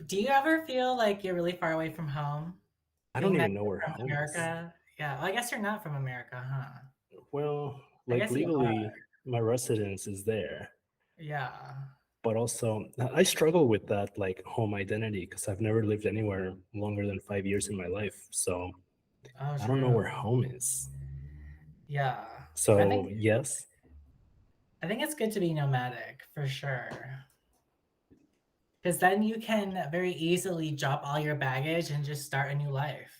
Do you ever feel like you're really far away from home? I don't Being that even know you're where from home is. America? Yeah, well, I guess you're not from America, huh? Well, I like guess you are. legally, my residence is there, Yeah. but also I struggle with that like home identity because I've never lived anywhere longer than 5 years in my life. So Oh, I don't know true. where home is. Yeah. I So think yes, I think it's good to be nomadic for sure. Because then you can very easily drop all your baggage and just start a new life.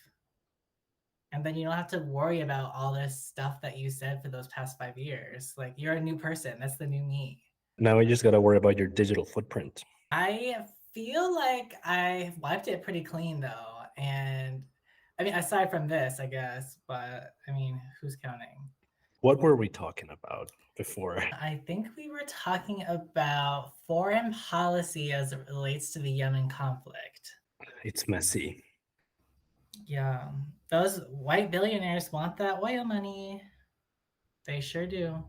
And then you don't have to worry about all this stuff that you said for those past 5 years. Like you're a new person. That's the new me. now you just gotta worry about your digital footprint. I feel like I wiped it pretty clean though. And I mean, aside from this, I guess, but I mean, who's counting? What were we talking about before? I think we were talking about foreign policy as it relates to the Yemen conflict. It's messy. Yeah, those white billionaires want that oil money. They sure do.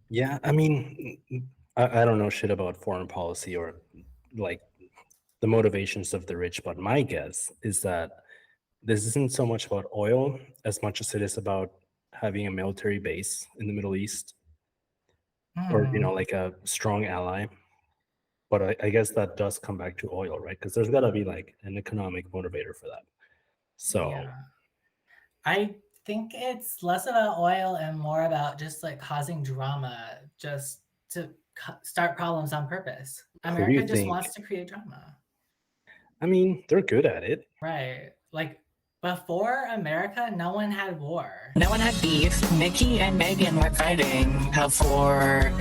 Yeah, I mean, I don't know shit about foreign policy or like the motivations of the rich, but my guess is that this isn't so much about oil as much as it is about having a military base in the Middle East or, Hmm. like a strong ally. But I guess that does come back to oil, right? Because there's got to be like an economic motivator for that. So Yeah, I think it's less about oil and more about just like causing drama, just to start problems on purpose. who do you America just think? wants to create drama, I mean, they're good at it. right? Like before America, no one had war. No one had beef. Nikki and Megan were fighting before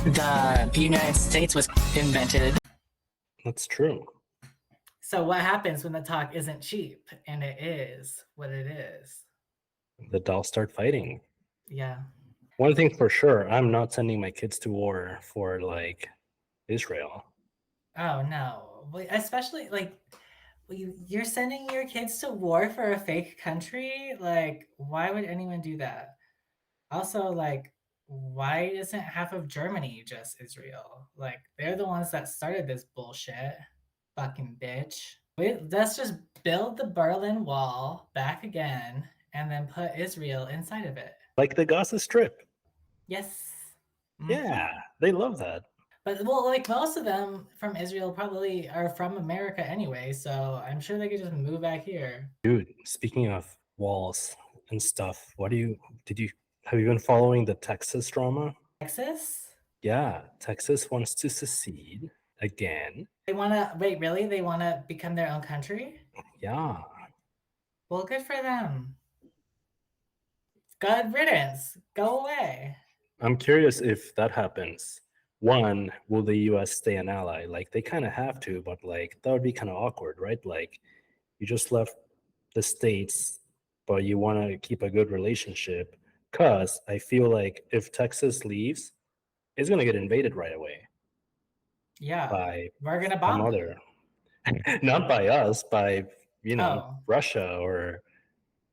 the United States was invented. That's true. So what happens when the talk isn't cheap and it is what it is? The dolls start fighting. Yeah. One thing for sure, I'm not sending my kids to war for like Israel. Oh no. Especially like you're sending your kids to war for a fake country? Like why would anyone do that? Also like why isn't half of Germany just Israel? Like they're the ones that started this bullshit. Fucking bitch. Let's just build the Berlin Wall back again and then put Israel inside of it. Like the Gaza Strip. Yes. Yeah, Mhm. they love that. But well, like most of them from Israel probably are from America anyway, so I'm sure they could just move back here. Dude, speaking of walls and stuff, did you have you been following the Texas drama? Texas? Yeah, Texas wants to secede again. They want to wait, really? They want to become their own country? Yeah. Well, good for them. Good riddance. Go away. I'm curious if that happens. One, will the US stay an ally? Like they kind of have to, but like that would be kind of awkward, right? Like you just left the States, but you want to keep a good relationship. Cause I feel like if Texas leaves, it's gonna get invaded right away Yeah, by we're gonna some bomb them. other, not by us, by Oh, Russia or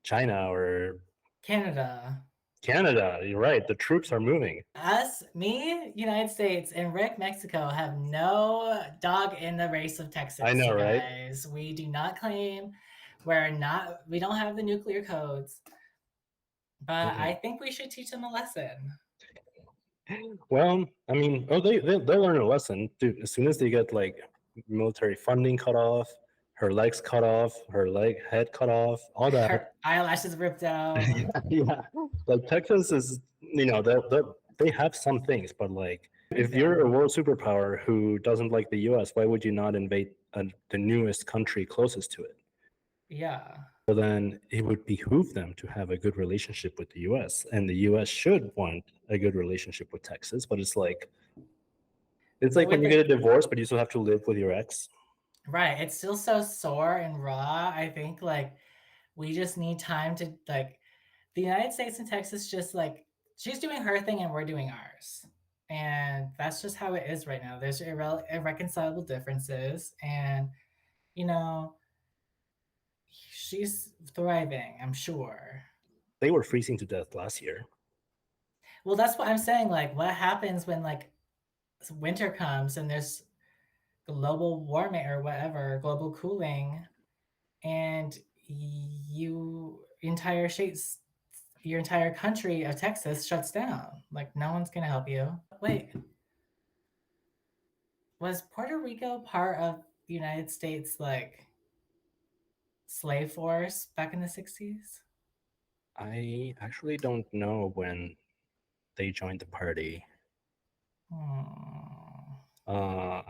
China or Canada. Canada. You're right. The troops are moving. Us, me, United States, and Rick, Mexico have no dog in the race of I Texas, know, you right? guys. We do not claim we don't have the nuclear codes, but I Mm-mm. think we should teach them a lesson. Well, I mean, oh, they'll learn a lesson, dude. As soon as they get like military funding cut off, her legs cut off, her head cut off, all that. Her eyelashes ripped out. Yeah, like Texas is, they have some things, but like if you're Yeah. a world superpower who doesn't like the U.S., why would you not invade the newest country closest to it? Yeah. So then it would behoove them to have a good relationship with the US. And the US should want a good relationship with Texas, but it's But like when with you the get a divorce, but you still have to live with your ex. right, it's still so sore and raw. I think like we just need time to like the United States and Texas just like she's doing her thing and we're doing ours. And that's just how it is right now. There's irreconcilable differences and you know, she's thriving, I'm sure. They were freezing to death last year. Well, that's what I'm saying like what happens when like winter comes and there's global warming or whatever, global cooling, and your entire country of Texas shuts down. Like no one's gonna help you. Wait, was Puerto Rico part of the United States like slave force back in the 60s? I actually don't know when they joined the party. Uh,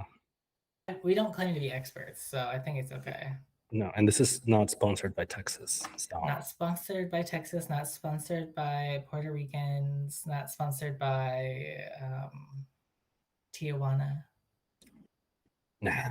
We don't claim to be experts, so I think it's okay. no, and this is not sponsored by Texas. So Not sponsored by Texas, not sponsored by Puerto Ricans, not sponsored by Tijuana. nah.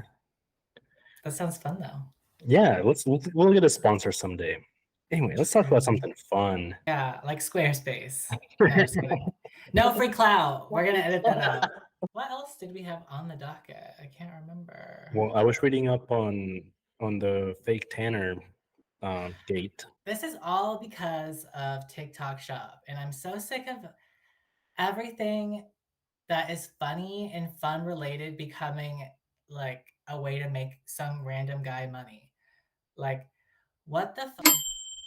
That sounds fun though. Yeah, we'll get a sponsor someday. Anyway, let's talk about something fun. Yeah, like Squarespace. No, just kidding. No free clout. We're gonna edit that out. What else did we have on the docket? I can't remember. Well, I was reading up on the fake Tanner gate. This is all because of TikTok Shop, and I'm so sick of everything that is funny and fun related becoming like a way to make some random guy money. Like, what the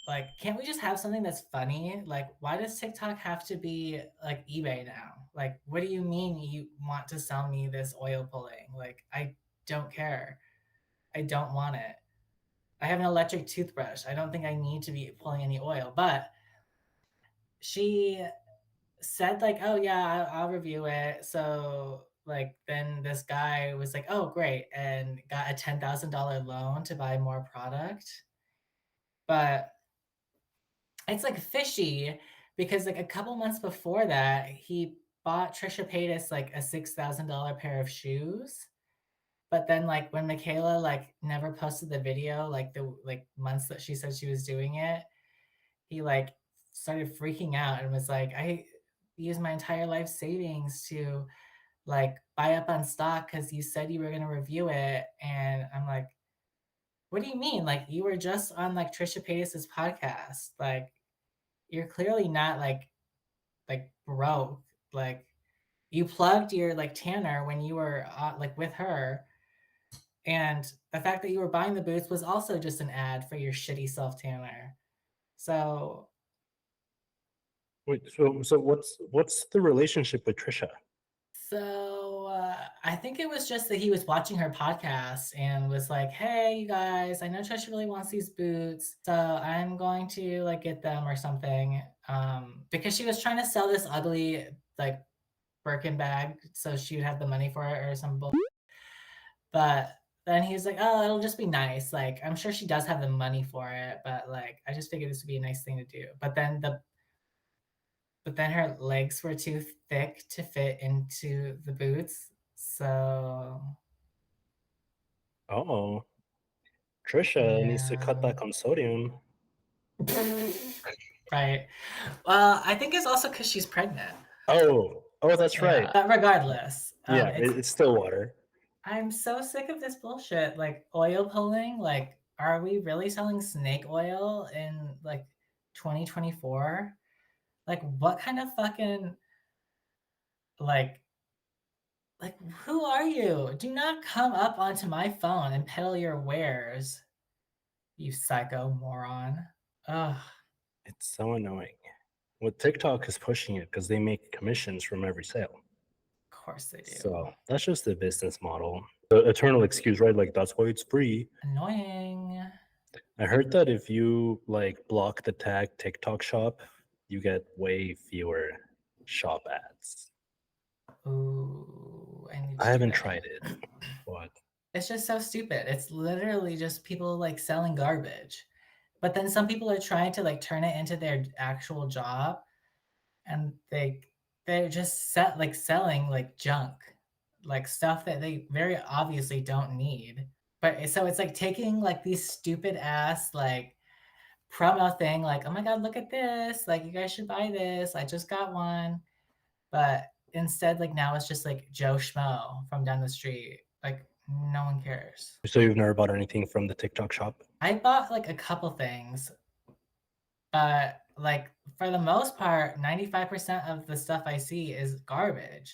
like, can't we just have something that's funny? Like, why does TikTok have to be like eBay now? Like, what do you mean you want to sell me this oil pulling? Like, I don't care. I don't want it. I have an electric toothbrush. I don't think I need to be pulling any oil. But she said like, oh yeah, I'll review it. So like then this guy was like, oh great, and got a $10,000 loan to buy more product. But it's like fishy because like a couple months before that, he bought Trisha Paytas like a $6,000 pair of shoes. But then like when Michaela like never posted the video, like the like months that she said she was doing it, he like started freaking out and was like, I used my entire life savings to like buy up on stock because you said you were going to review it. And I'm like, what do you mean? Like you were just on like Trisha Paytas's podcast. Like you're clearly not like broke. Like you plugged your like Tanner when you were like with her. And the fact that you were buying the boots was also just an ad for your shitty self Tanner. So Wait, so what's the relationship with Trisha? I think it was just that he was watching her podcast and was like, "Hey, you guys, I know Trisha really wants these boots, so I'm going to like get them or something." Because she was trying to sell this ugly like Birkin bag, so she would have the money for it or some bull. But then he was like, "Oh, it'll just be nice. Like, I'm sure she does have the money for it, but like, I just figured this would be a nice thing to do." But then her legs were too thick to fit into the boots. So Oh, Trisha needs to cut yeah. back on sodium. Right. Well, I think it's also because she's pregnant. Oh, that's right. But regardless, Yeah, it's still water. I'm so sick of this bullshit. Like oil pulling. Like, are we really selling snake oil in like 2024? Like, what kind of fucking like like who are you? Do not come up onto my phone and peddle your wares, you psycho moron. Ugh. It's so annoying. Well, TikTok is pushing it because they make commissions from every sale. Of course they do. So that's just the business model. The eternal excuse, right? Like that's why it's free. Annoying. I heard that if you like block the tag TikTok shop, you get way fewer shop ads. Ooh, I haven't tried it, but it's just so stupid. It's literally just people like selling garbage. But then some people are trying to like turn it into their actual job, and they're just selling like junk, like stuff that they very obviously don't need. But so it's like taking like these stupid ass like promo thing, like, oh my god, look at this, like you guys should buy this. I just got one. But instead, like now it's just like Joe Schmo from down the street. Like no one cares. so you've never bought anything from the TikTok shop? I bought like a couple things, but like for the most part, 95% of the stuff I see is garbage.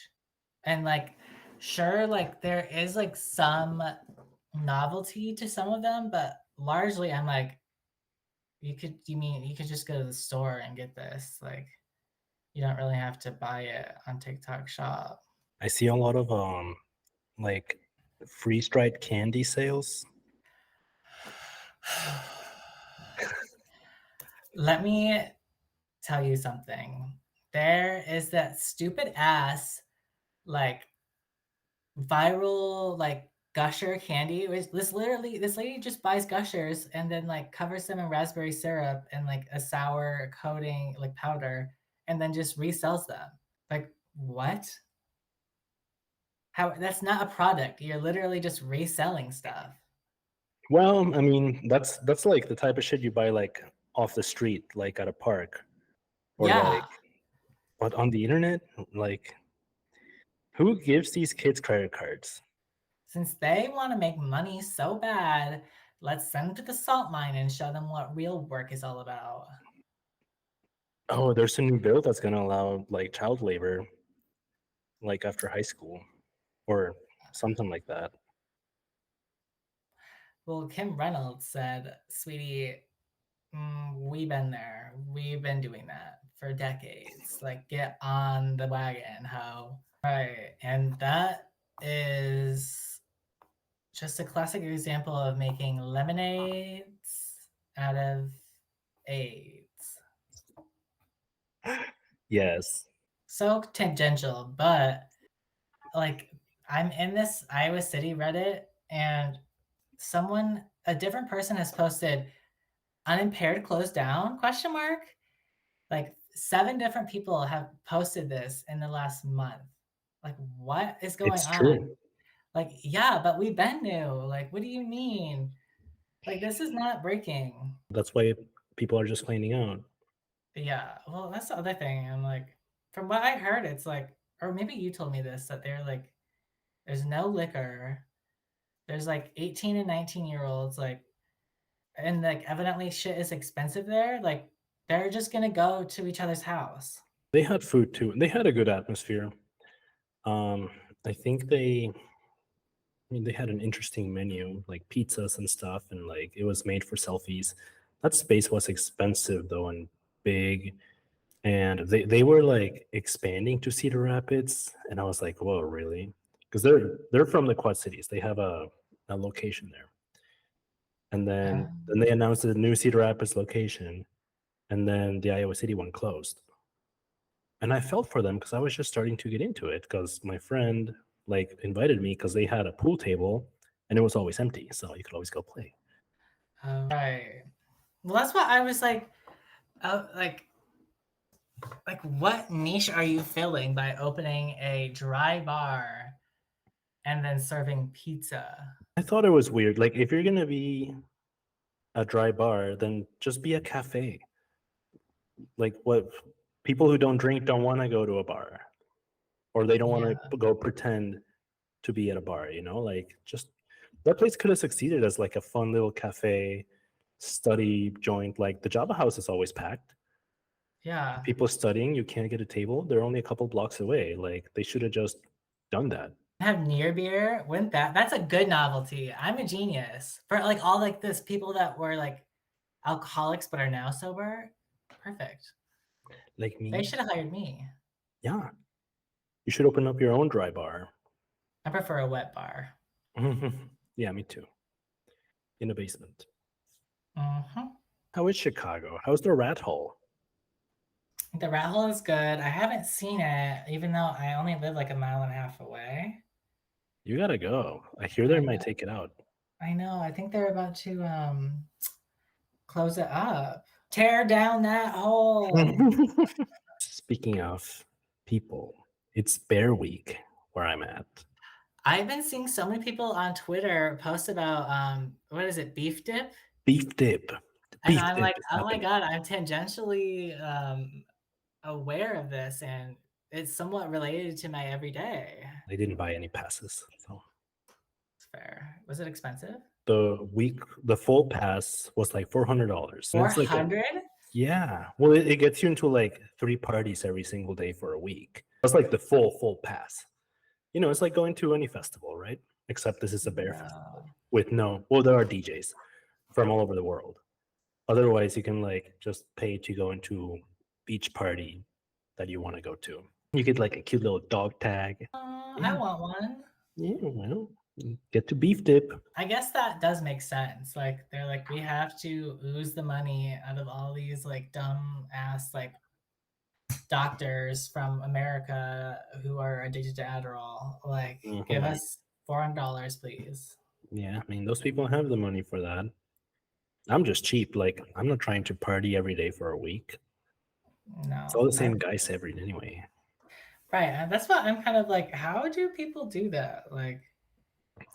And like Sure, like there is like some novelty to some of them, but largely I'm like, you could just go to the store and get this. Like you don't really have to buy it on TikTok Shop. I see a lot of like freeze-dried candy sales. Let me tell you something. There is that stupid ass like viral like gusher candy. This lady just buys gushers and then like covers them in raspberry syrup and like a sour coating like powder and then just resells them. Like what? How that's not a product. You're literally just reselling stuff. Well, I mean, that's like the type of shit you buy like off the street, like at a park, or Yeah. like, but on the internet, like, who gives these kids credit cards? Since they want to make money so bad, let's send them to the salt mine and show them what real work is all about. Oh, there's a new bill that's gonna allow like child labor, like after high school, or something like that. Well, Kim Reynolds said, "Sweetie, we've been there. We've been doing that for decades. Like, get on the wagon, ho." Right, and that is just a classic example of making lemonades out of AIDS. Yes. So tangential, but like I'm in this Iowa City Reddit and a different person has posted unimpaired closed down question mark. Like 7 different people have posted this in the last month. Like what is going It's on? true. Like yeah, but we been new. Like what do you mean? Like this is not breaking. That's why people are just finding out. Yeah, well that's the other thing. I'm like from what I heard it's like or maybe you told me this that they're like there's no liquor. There's like 18 and 19-year-olds like and like evidently shit is expensive there. Like they're just gonna go to each other's house. They had food too. They had a good atmosphere. Um, I think they had an interesting menu, like pizzas and stuff, and like it was made for selfies. That space was expensive though and big, and they were like expanding to Cedar Rapids, and I was like, whoa, really? Because they're from the Quad Cities. They have a location there, and then they announced the new Cedar Rapids location, and then the Iowa City one closed. And I felt for them because I was just starting to get into it because my friend like invited me because they had a pool table and it was always empty, so you could always go play. Right. Well, that's what I was like. Like what niche are you filling by opening a dry bar and then serving pizza? I thought it was weird. Like if you're gonna be a dry bar, then just be a cafe. Like what people who don't drink don't want to go to a bar, or they don't want to go pretend to be at a bar. Like just that place could have succeeded as like a fun little cafe study joint. Like the Java House is always packed. Yeah. People studying, you can't get a table. They're only a couple blocks away. Like they should have just done that. Have near beer. Wouldn't that's a good novelty. I'm a genius. For like all like this people that were like alcoholics but are now sober. Perfect. Like me. They should have hired me. Yeah. You should open up your own dry bar. I prefer a wet bar. Yeah, me too. In a basement. Mm-hmm. How is Chicago? How's the rat hole? The rat hole is good. I haven't seen it, even though I only live like a mile and a half away. You gotta go. I hear they might take it out. I know. I think they're about to close it up. Tear down that hole. Speaking of people, it's Bear Week where I'm at. I've been seeing so many people on Twitter post about what is it, beef dip? Beef dip. And Beef I'm dip like, is oh my happening. god, I'm tangentially aware of this, and it's somewhat related to my everyday. They didn't buy any passes, so It's fair. Was it expensive? the full pass was like $400. And it's like 400? yeah. Well, it gets you into like 3 parties every single day for a week. That's like the full pass. it's like going to any festival, right? Except this is a bear festival No. with well, there are DJs from all over the world. Otherwise, you can like just pay to go into beach party that you want to go to. You get like a cute little dog tag. I want one. Yeah, well, you get to beef dip. I guess that does make sense. Like they're like, we have to ooze the money out of all these like dumb ass like doctors from America who are addicted to Adderall. Like, give Mhm. us $400, please. Yeah, I mean, those people have the money for that. I'm just cheap. Like, I'm not trying to party every day for a week. It's all No. the same guys every day anyway. Right. And that's what I'm kind of like, how do people do that? Like,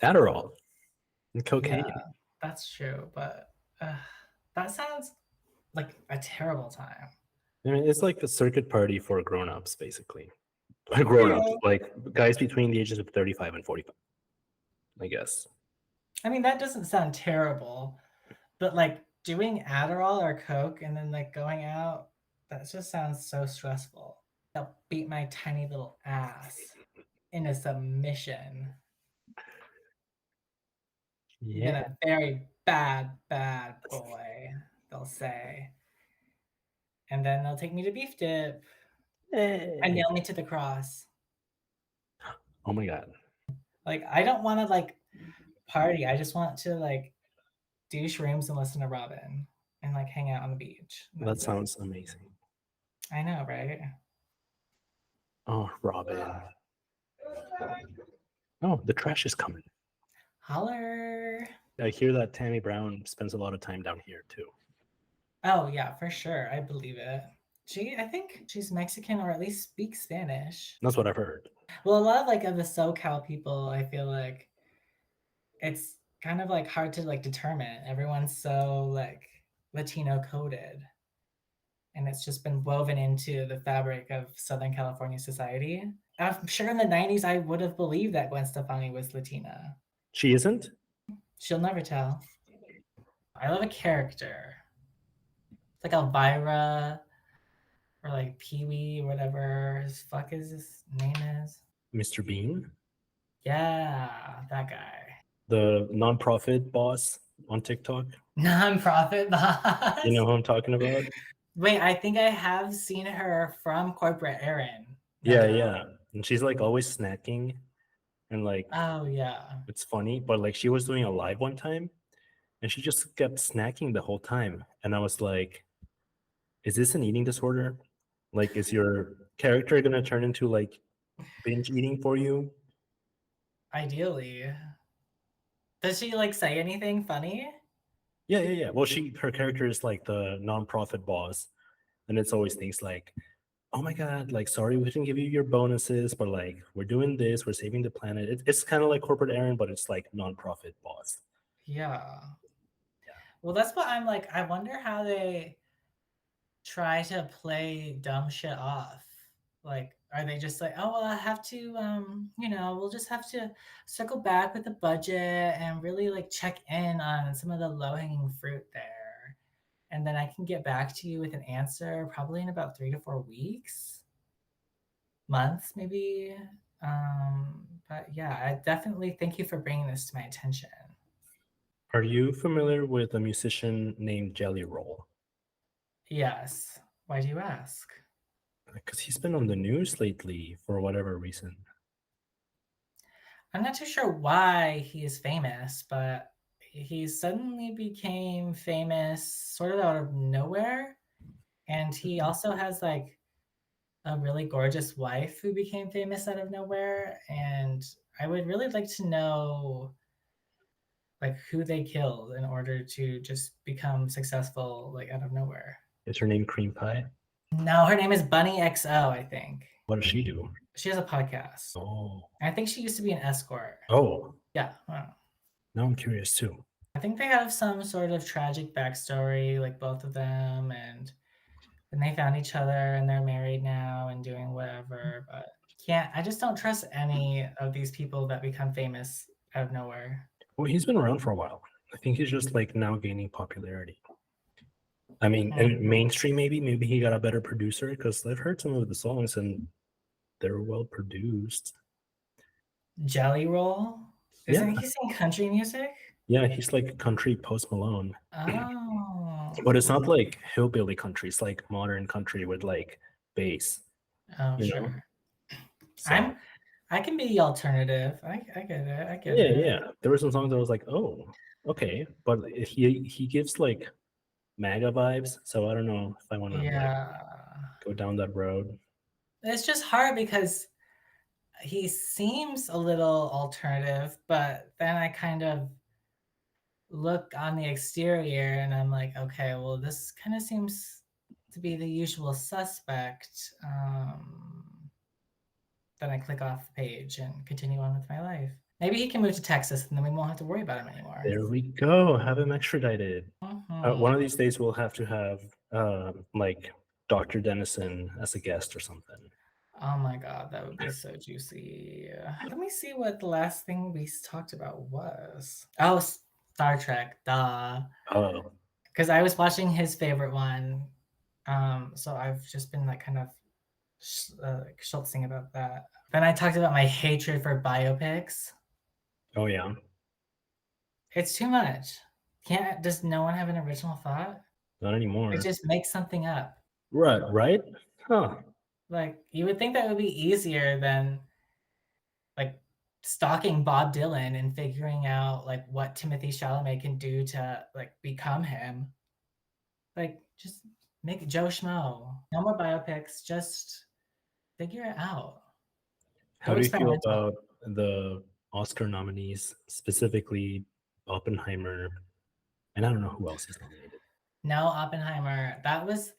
Adderall and cocaine. yeah, that's true. But that sounds like a terrible time. I mean, it's like a circuit party for grown-ups, basically. Grown-ups, Yeah. like guys between the ages of 35 and 45, I guess. I mean, that doesn't sound terrible, but like doing Adderall or Coke and then like going out, that just sounds so stressful. They'll beat my tiny little ass into submission. You've been Yeah. a very bad, bad boy, they'll say. And then they'll take me to beef dip and nail me to the cross. Oh my God. Like, I don't want to like party. I just want to like do shrooms and listen to Robin and like hang out on the beach. That sounds amazing. I know, right? Oh, Robin. Oh, the trash is coming. Holler. I hear that Tammy Brown spends a lot of time down here too. Oh yeah, for sure. I believe it. I think she's Mexican or at least speaks Spanish. That's what I've heard. Well, a lot of like of the SoCal people, I feel like it's kind of like hard to like determine. Everyone's so like Latino coded. And it's just been woven into the fabric of Southern California society. I'm sure in the 90s I would have believed that Gwen Stefani was Latina. She isn't? She'll never tell. I love a character. It's like Elvira or like Pee Wee, whatever his fuck is his name is. Mr. Bean? Yeah, that guy. The nonprofit boss on TikTok? Nonprofit boss. You know who I'm talking about? Wait, I think I have seen her from Corporate Erin. Yeah, yeah. And she's like always snacking and like Oh yeah. it's funny, but like she was doing a live one time and she just kept snacking the whole time. And I was like, is this an eating disorder? Like, is your character gonna turn into like binge eating for you? Ideally. Does she like say anything funny? Yeah. Well, her character is like the nonprofit boss, and it's always things like, "Oh my God, like sorry we didn't give you your bonuses, but like we're doing this, we're saving the planet." It's kind of like corporate Aaron, but it's like nonprofit boss. Yeah. Well, that's what I'm like. I wonder how they try to play dumb shit off. Like, are they just like, oh, well, I have to, we'll just have to circle back with the budget and really like check in on some of the low hanging fruit there. And then I can get back to you with an answer probably in about 3 to 4 weeks, months, maybe. But yeah, I definitely thank you for bringing this to my attention. Are you familiar with a musician named Jelly Roll? Yes. Why do you ask? Because he's been on the news lately for whatever reason. I'm not too sure why he is famous, but he suddenly became famous sort of out of nowhere. And he also has like a really gorgeous wife who became famous out of nowhere. And I would really like to know like who they killed in order to just become successful like out of nowhere. Is her name Cream Pie? No, her name is Bunny XO, I think. What does she do? She has a podcast. Oh. I think she used to be an escort. Oh. Yeah. Wow. Now I'm curious too. I think they have some sort of tragic backstory, like both of them, and then they found each other and they're married now and doing whatever. But I just don't trust any of these people that become famous out of nowhere. Well, he's been around for a while. I think he's just like now gaining popularity. I mean, and mainstream maybe he got a better producer because I've heard some of the songs and they're well produced. Jelly Roll? Yeah, Isn't he sing country music? yeah, he's like country Post Malone, Oh. but it's not like hillbilly country. It's like modern country with like bass, Oh, you know. sure. So I can be alternative. I get it. I get yeah, it. yeah. There were some songs that I was like, oh, okay, but he gives like MAGA vibes. So I don't know if I want to like Yeah. go down that road. It's just hard because he seems a little alternative, but then I kind of look on the exterior and I'm like, okay, well, this kind of seems to be the usual suspect. Then I click off the page and continue on with my life. Maybe he can move to Texas and then we won't have to worry about him anymore. There we go. Have him extradited. One of Mhm. these days we'll have to have like Dr. Dennison as a guest or something. Oh my god, that would be so juicy. Let me see what the last thing we talked about was. Oh, Star Trek, duh. Oh, Because I was watching his favorite one, so I've just been like kind of schultzing about that. Then I talked about my hatred for biopics. oh yeah. It's too much. Does no one have an original thought? Not anymore. It just makes something up. Right, right? Huh. Like you would think that would be easier than like stalking Bob Dylan and figuring out like what Timothy Chalamet can do to like become him. Like just make Joe Schmo. No more biopics. Just figure it out. How Go do you feel experimental. about the Oscar nominees, specifically Oppenheimer, and I don't know who else is nominated. No Oppenheimer. That was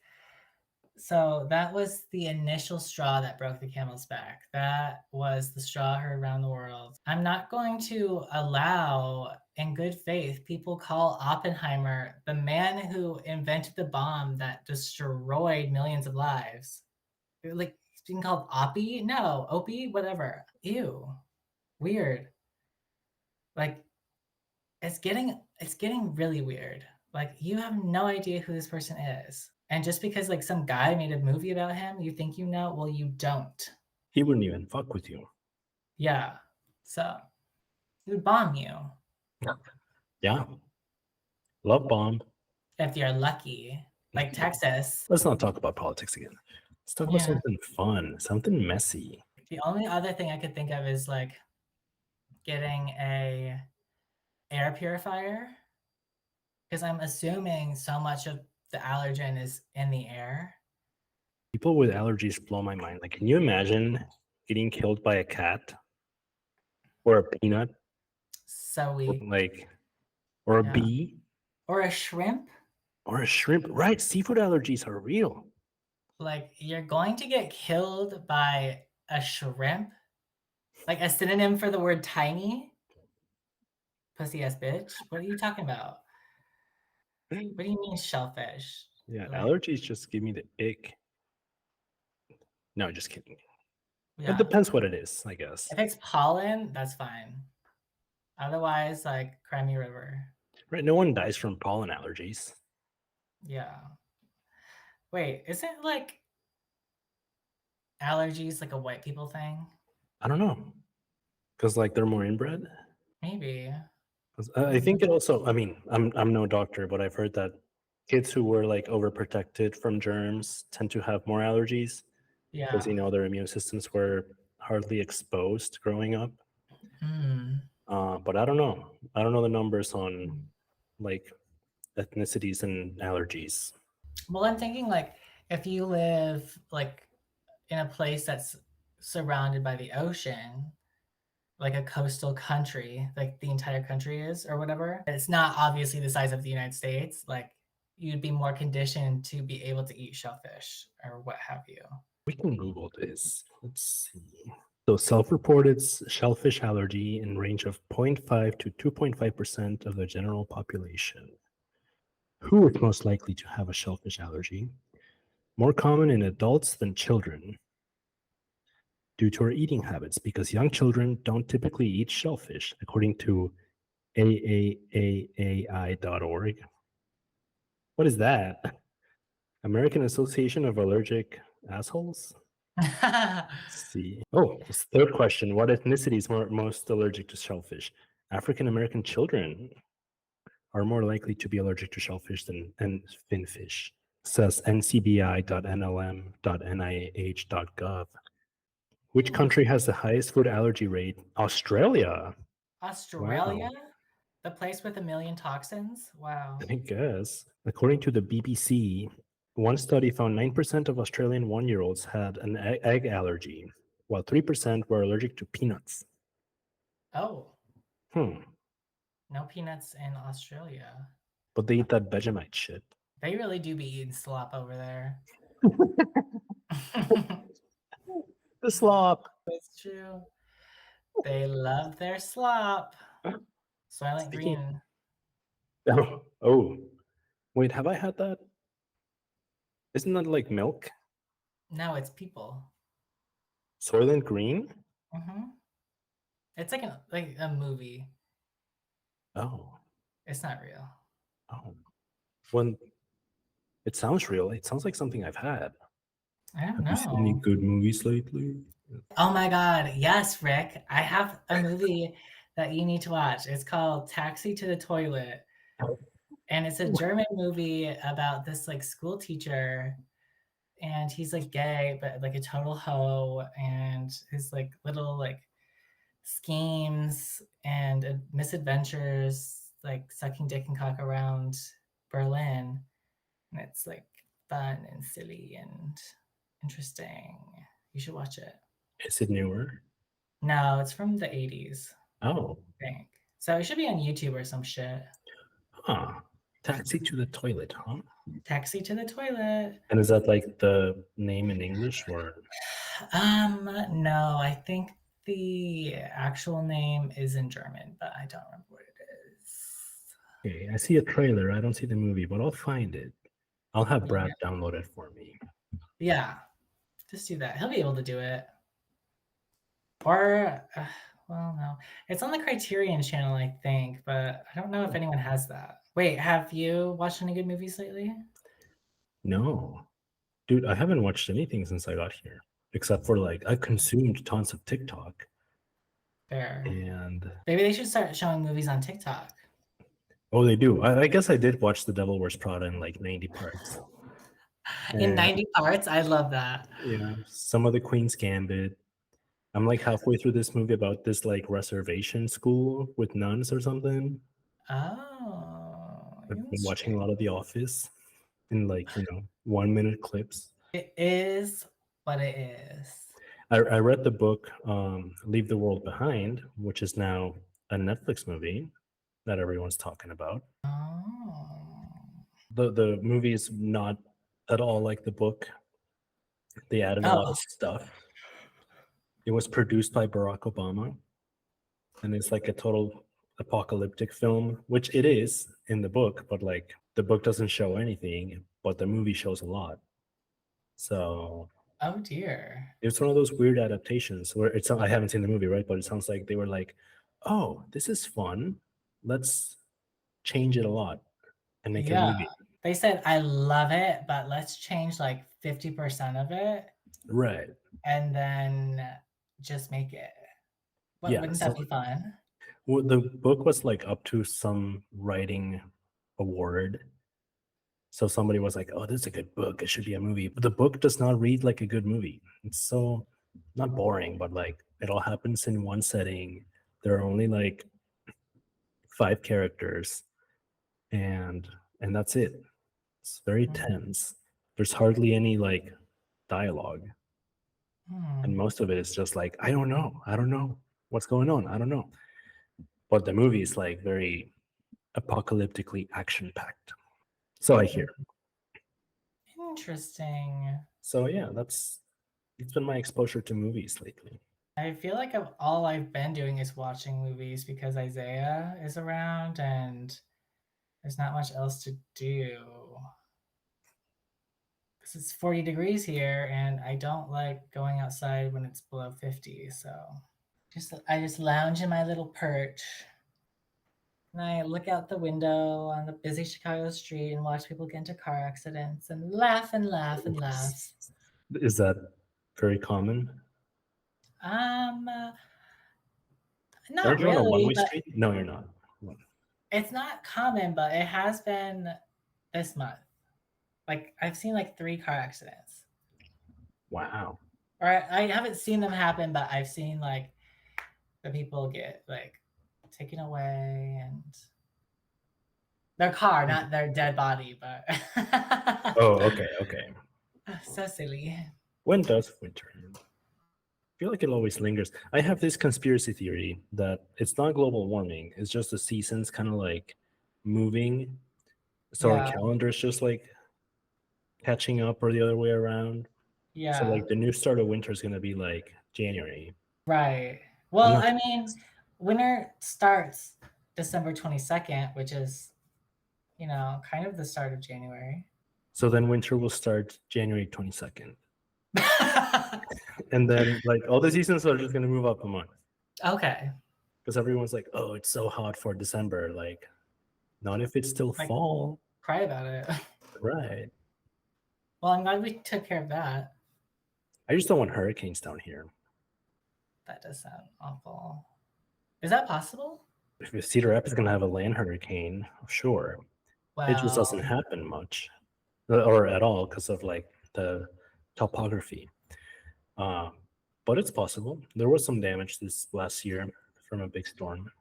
the initial straw that broke the camel's back. That was the straw heard around the world. I'm not going to allow, in good faith, people call Oppenheimer the man who invented the bomb that destroyed millions of lives. Like he's being called Oppie? No, Opie, whatever. Ew. Weird. Like it's getting really weird. Like you have no idea who this person is. And just because like some guy made a movie about him, you think you know? Well, you don't. He wouldn't even fuck with you. Yeah. So he would bomb you Yeah. Love bomb. if you're lucky. Like Texas. Let's not talk about politics again. Let's talk about Yeah. something fun, something messy. The only other thing I could think of is like getting a air purifier. Because I'm assuming so much of the allergen is in the air. People with allergies blow my mind. Like, can you imagine getting killed by a cat or a peanut, So or we like, or a yeah. bee Or a shrimp. or a shrimp? Right, seafood allergies are real. Like you're going to get killed by a shrimp, like a synonym for the word tiny. Pussy ass bitch. What are you talking about? What do you mean shellfish? Yeah, Like allergies just give me the ick. No, just kidding. It yeah. depends what it is, I guess. If it's pollen, that's fine. Otherwise, like cry me river. Right, no one dies from pollen allergies. Yeah. Wait, isn't like allergies like a white people thing? I don't know, because like they're more inbred. Maybe. 'Cause, I think it also. I mean, I'm no doctor, but I've heard that kids who were like overprotected from germs tend to have more allergies because Yeah. their immune systems were hardly exposed growing up. Hmm. But I don't know. I don't know the numbers on like ethnicities and allergies. Well, I'm thinking like if you live like in a place that's surrounded by the ocean, like a coastal country, like the entire country is or whatever. It's not obviously the size of the United States. Like you'd be more conditioned to be able to eat shellfish or what have you. We can Google this. Let's see. So self-reported shellfish allergy in range of 0.5 to 2.5% of the general population. Who is most likely to have a shellfish allergy? More common in adults than children due to our eating habits, because young children don't typically eat shellfish, according to AAAAI.org. What is that? American Association of Allergic Assholes? Let's see. Oh, this third question. What ethnicity is most allergic to shellfish? African American children are more likely to be allergic to shellfish than finfish, says ncbi.nlm.nih.gov. Which Hmm. country has the highest food allergy rate? Australia. Australia? Wow. The place with a million toxins? Wow. I guess. According to the BBC, one study found 9% of Australian 1-year-olds had an egg allergy, while 3% were allergic to peanuts. Oh, Hmm. no peanuts in Australia. But they eat that Vegemite shit. They really do be eating slop over there. The slop. It's true. They love their slop. Soylent Speaking. Green. Oh, wait, have I had that? Isn't that like milk? No, it's people. Soylent Green? It's like a movie. Oh, It's not real. oh. When it sounds real, it sounds like something I've had. I don't Have you seen any know. good movies lately? Oh my God. Yes, Rick. I have a movie that you need to watch. It's called Taxi to the Toilet. And it's a German movie about this like school teacher, and he's like gay, but like a total hoe, and his like little like schemes and misadventures, like sucking dick and cock around Berlin. And it's like fun and silly and interesting. You should watch it. Is it newer? No, it's from the 80s, Oh, I think. So it should be on YouTube or some shit. huh. Taxi to the Toilet, huh? Taxi to the Toilet. And is that like the name in English or? No, I think the actual name is in German, but I don't remember what it is. Okay, I see a trailer. I don't see the movie, but I'll find it. I'll have Brad Yeah. download it for me. Yeah, just do that. He'll be able to do it. Or, well, no. It's on the Criterion channel, I think, but I don't know if anyone has that. Wait, have you watched any good movies lately? No, dude, I haven't watched anything since I got here, except for like I consumed tons of TikTok. Fair. And Maybe they should start showing movies on TikTok. oh, they do. I guess I did watch The Devil Wears Prada in like 90 parts. In And 90 parts? I love that. yeah, some of the Queen's Gambit. I'm like halfway through this movie about this like reservation school with nuns or something. Oh, I've been watching a interesting. lot of The Office in like, 1-minute clips. It is what it is. I read the book Leave the World Behind, which is now a Netflix movie that everyone's talking about. Oh. The movie is not at all like the book. They added a lot of stuff. It was produced by Barack Obama, and it's like a total apocalyptic film, which it is in the book, but like the book doesn't show anything, but the movie shows a lot. So Oh dear. it's one of those weird adaptations where it's I haven't seen the movie, right? But it sounds like they were like, oh, this is fun. Let's change it a lot and make a Yeah. movie. They said, I love it, but let's change like 50% of it Right. and then just make it. Yeah. Wouldn't So that be fun? well, the book was like up to some writing award. So somebody was like, oh, this is a good book. It should be a movie. But the book does not read like a good movie. It's so not boring, but like it all happens in one setting. There are only like 5 characters and that's it. It's very tense. There's hardly any like dialogue. And most of it is just like, I don't know. I don't know what's going on. I don't know. But the movie is like very apocalyptically action packed. So I hear. Interesting. So yeah, it's been my exposure to movies lately. I feel like all I've been doing is watching movies because Isaiah is around and there's not much else to do. Because it's 40 degrees here and I don't like going outside when it's below 50. So I just lounge in my little perch and I look out the window on the busy Chicago street and watch people get into car accidents and laugh and laugh and laugh. Is that Very common. Not Aren't you on a really, one-way but street? No, you're not. it's not common, but it has been this month. Like I've seen like 3 car accidents. Wow. Or I haven't seen them happen, but I've seen like the people get like taken away and their car, not their dead body, but Oh, okay, okay. so silly. When does winter end? I feel like it always lingers. I have this conspiracy theory that it's not global warming, it's just the seasons kind of like moving. So our Yeah. calendar is just like catching up or the other way around. Yeah. So like the new start of winter is gonna be like January. Right. I'm Well, not I mean, winter starts December 22nd, which is, kind of the start of January. So then winter will start January 22nd. And then like all the seasons are just gonna move up a month. Okay. Because everyone's like, oh, it's so hot for December. Like, not if it's still Like- fall. Cry about it. Right. Well, I'm glad we took care of that. I just don't want hurricanes down here. That does sound awful. Is that possible? If Cedar Rapids is gonna have a land hurricane, sure. Well, It just doesn't happen much or at all because of like the topography. But it's possible. There was some damage this last year from a big storm.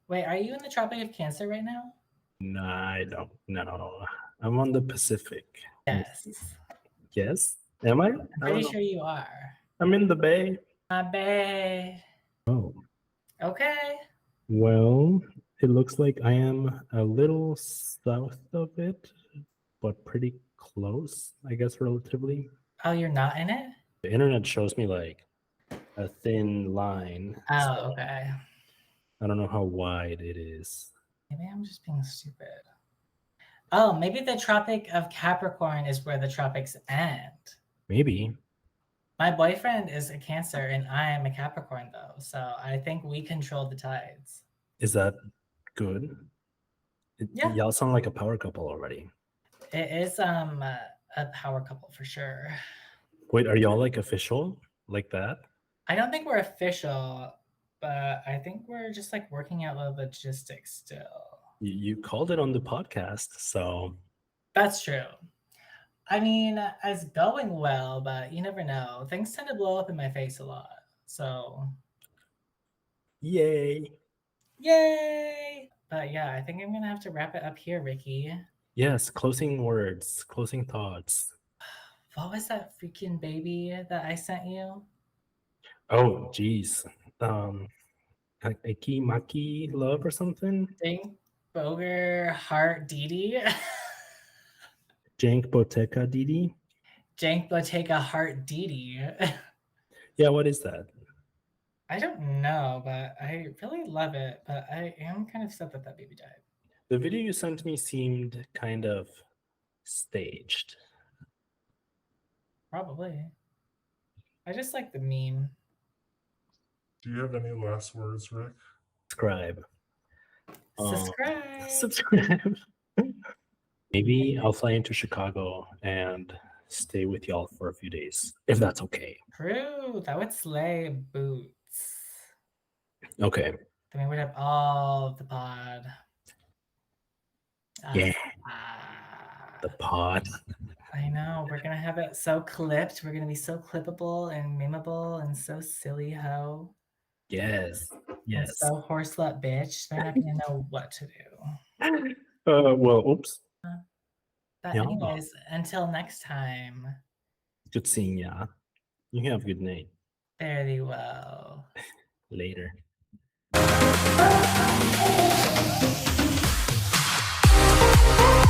wait, are you in the Tropic of Cancer right now? No, I don't. No, I'm on the Pacific. Yes. Yes? Am I? I'm pretty sure you are. I'm in the Bay. My bae. Oh, Okay. well, it looks like I am a little south of it, but pretty close, I guess, relatively. Oh, you're not in it? The internet shows me like a thin line. Oh, so okay. I don't know how wide it is. Maybe I'm just being stupid. Oh, maybe the Tropic of Capricorn is where the tropics end. Maybe. My boyfriend is a Cancer and I am a Capricorn though, so I think we control the tides. Is that good? Yeah. Y'all sound like a power couple already. It is a power couple for sure. Wait, are y'all like official like that? I don't think we're official, but I think we're just like working out the logistics still. You called it on the podcast, so That's true. I mean, it's going well, but you never know. Things tend to blow up in my face a lot. So, yay. yay! But yeah, I think I'm gonna have to wrap it up here, Ricky. Yes, closing words, closing thoughts. What was that freaking baby that I sent you? Oh, geez. Aki Maki Love or something? Dink Boger Heart Didi. Jank Boteca Didi? Jank Bottega Heart Didi. Yeah, what is that? I don't know, but I really love it. But I am kind of sad that that baby died. The video you sent me seemed kind of staged. Probably. I just like the meme. Do you have any last words, Rick? Subscribe. Subscribe. Subscribe. Maybe I'll fly into Chicago and stay with y'all for a few days, if that's okay. True. That would slay boots. Okay. Then we would have all of the pod. Yeah. Ah. The pod. I know. We're gonna have it so clipped. We're gonna be so clippable and memeable and so silly ho. Yes. And Yes. so horse slut bitch. They're not gonna know what to do. Well, oops. But Yeah. anyways, until next time. Good seeing ya. You have a good night. Very well. Later.